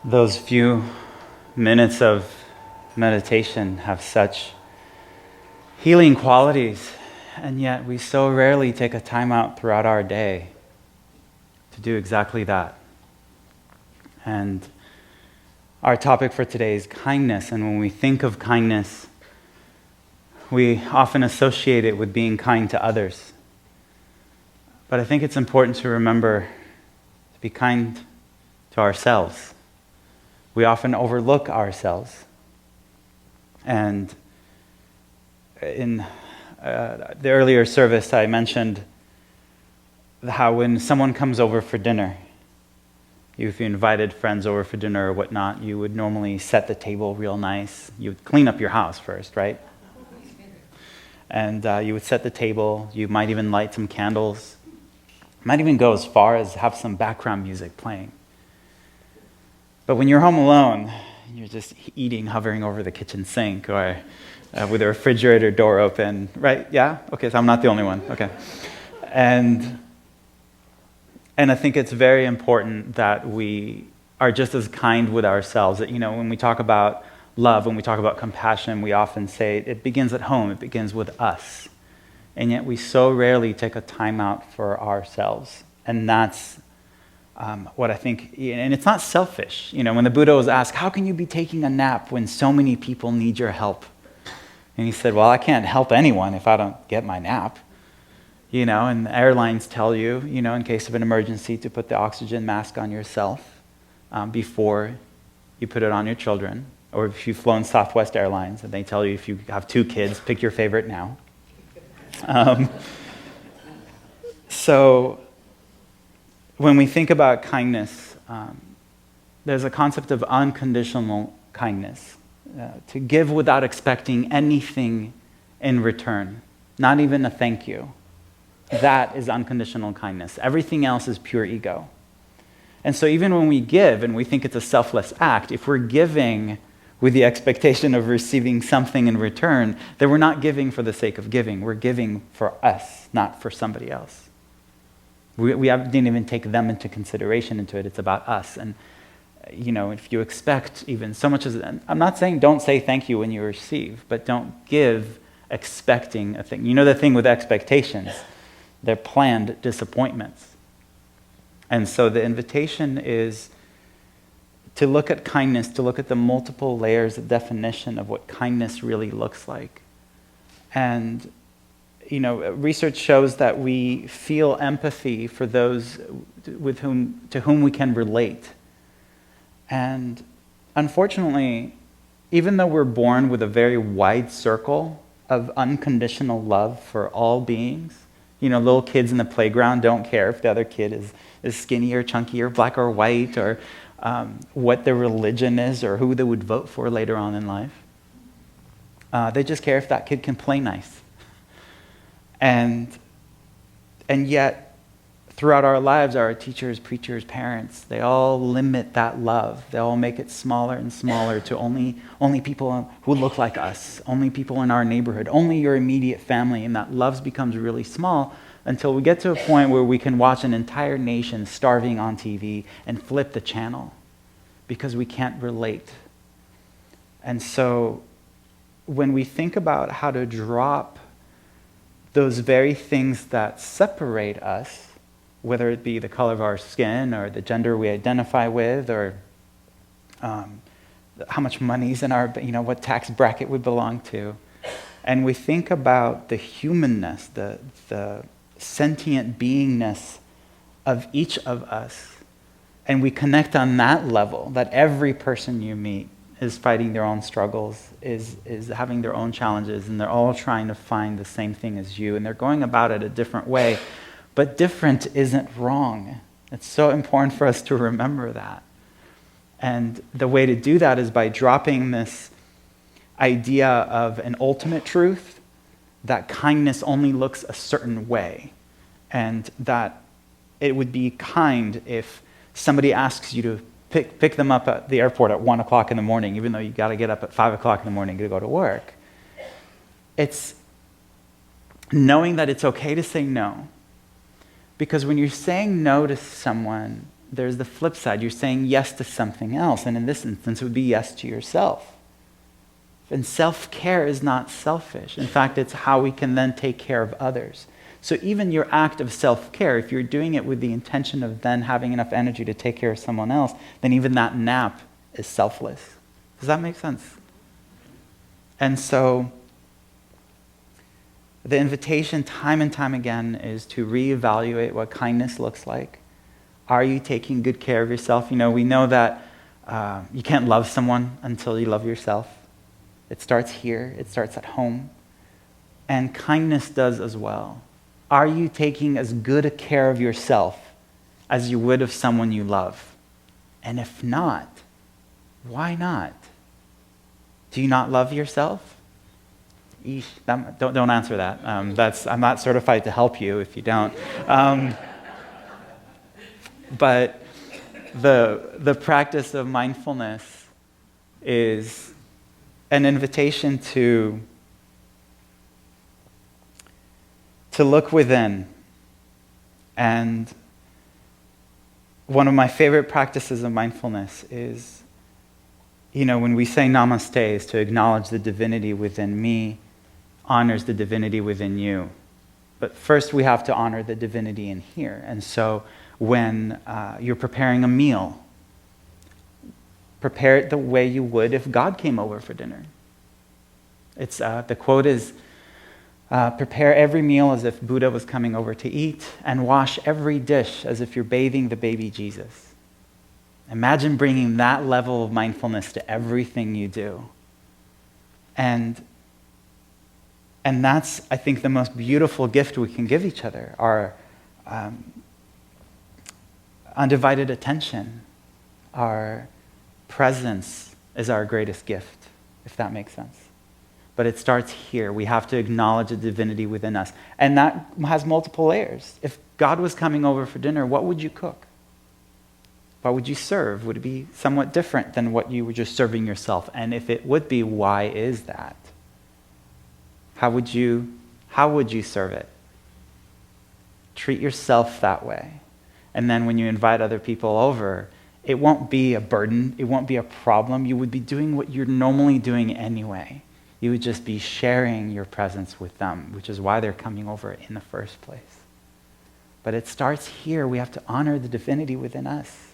Those few minutes of meditation have such healing qualities, and yet we so rarely take a time out throughout our day to do exactly that. And our topic for today is kindness, and when we think of kindness, we often associate it with being kind to others. But I think it's important to remember to be kind to ourselves. We often overlook ourselves. And in the earlier service, I mentioned how when someone comes over for dinner, if you invited friends over for dinner or whatnot, you would normally set the table real nice. You would clean up your house first, right? And you would set the table. You might even light some candles. Might even go as far as have some background music playing. But when you're home alone, you're just eating, hovering over the kitchen sink, or with the refrigerator door open, right? Yeah? Okay, so I'm not the only one. Okay. And I think it's very important that we are just as kind with ourselves. That, when we talk about love, when we talk about compassion, we often say it begins at home, it begins with us. And yet we so rarely take a time out for ourselves. And that's what I think, and it's not selfish. When the Buddha was asked, how can you be taking a nap when so many people need your help? And he said, well, I can't help anyone if I don't get my nap. And the airlines tell you, in case of an emergency, to put the oxygen mask on yourself before you put it on your children. Or if you've flown Southwest Airlines, and they tell you if you have 2 kids, pick your favorite now. So when we think about kindness, there's a concept of unconditional kindness, to give without expecting anything in return, not even a thank you. That is unconditional kindness. Everything else is pure ego. And so even when we give and we think it's a selfless act, if we're giving with the expectation of receiving something in return, then we're not giving for the sake of giving. We're giving for us, not for somebody else. We didn't even take them into consideration into it. It's about us. And, if you expect even so much as... I'm not saying don't say thank you when you receive, but don't give expecting a thing. The thing with expectations, they're planned disappointments. And so the invitation is to look at kindness, to look at the multiple layers of definition of what kindness really looks like. And research shows that we feel empathy for those to whom we can relate. And unfortunately, even though we're born with a very wide circle of unconditional love for all beings, little kids in the playground don't care if the other kid is skinny or chunky or black or white or what their religion is or who they would vote for later on in life. They just care if that kid can play nice. And yet, throughout our lives, our teachers, preachers, parents, they all limit that love. They all make it smaller and smaller to only people who look like us, only people in our neighborhood, only your immediate family, and that love becomes really small until we get to a point where we can watch an entire nation starving on TV and flip the channel because we can't relate. And so when we think about how to drop those very things that separate us, whether it be the color of our skin or the gender we identify with or how much money's in our, what tax bracket we belong to, and we think about the humanness, the sentient beingness of each of us, and we connect on that level, that every person you meet is fighting their own struggles, is having their own challenges, and they're all trying to find the same thing as you, and they're going about it a different way. But different isn't wrong. It's so important for us to remember that. And the way to do that is by dropping this idea of an ultimate truth, that kindness only looks a certain way, and that it would be kind if somebody asks you to pick them up at the airport at 1 o'clock in the morning, even though you got to get up at 5 o'clock in the morning to go to work. It's knowing that it's okay to say no. Because when you're saying no to someone, there's the flip side. You're saying yes to something else, and in this instance, it would be yes to yourself. And self-care is not selfish. In fact, it's how we can then take care of others. So even your act of self-care, if you're doing it with the intention of then having enough energy to take care of someone else, then even that nap is selfless. Does that make sense? And so the invitation time and time again is to reevaluate what kindness looks like. Are you taking good care of yourself? We know that you can't love someone until you love yourself. It starts here. It starts at home. And kindness does as well. Are you taking as good a care of yourself as you would of someone you love? And if not, why not? Do you not love yourself? Eesh, don't answer that. I'm not certified to help you if you don't. But the practice of mindfulness is an invitation to look within. And one of my favorite practices of mindfulness is, when we say namaste, is to acknowledge the divinity within me, honors the divinity within you. But first we have to honor the divinity in here. And so when you're preparing a meal, prepare it the way you would if God came over for dinner. It's the quote is, prepare every meal as if Buddha was coming over to eat, and wash every dish as if you're bathing the baby Jesus. Imagine bringing that level of mindfulness to everything you do. And that's, I think, the most beautiful gift we can give each other, our undivided attention. Our presence is our greatest gift, if that makes sense. But it starts here. We have to acknowledge the divinity within us. And that has multiple layers. If God was coming over for dinner, what would you cook? What would you serve? Would it be somewhat different than what you were just serving yourself? And if it would be, why is that? How would you serve it? Treat yourself that way. And then when you invite other people over, it won't be a burden. It won't be a problem. You would be doing what you're normally doing anyway. You would just be sharing your presence with them, which is why they're coming over in the first place. But it starts here. We have to honor the divinity within us.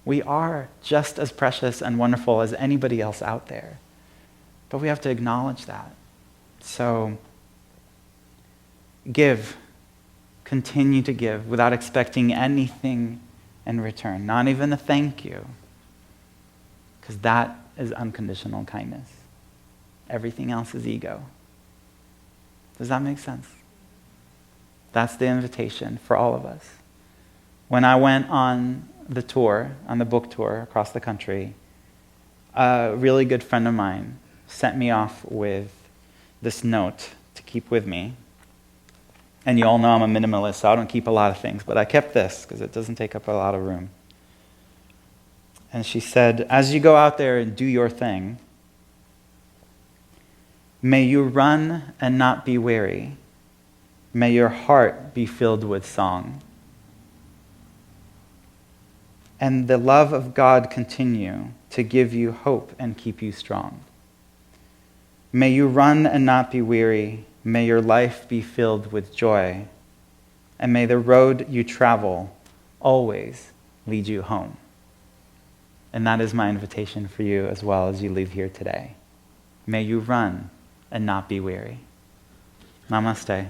We are just as precious and wonderful as anybody else out there. But we have to acknowledge that. So give. Continue to give without expecting anything in return, not even a thank you. Because that is unconditional kindness. Everything else is ego. Does that make sense? That's the invitation for all of us. When I went on the book tour across the country, a really good friend of mine sent me off with this note to keep with me. And you all know I'm a minimalist, so I don't keep a lot of things, but I kept this because it doesn't take up a lot of room. And she said, as you go out there and do your thing, may you run and not be weary. May your heart be filled with song. And the love of God continue to give you hope and keep you strong. May you run and not be weary. May your life be filled with joy. And may the road you travel always lead you home. And that is my invitation for you as well as you leave here today. May you run and not be weary. Namaste.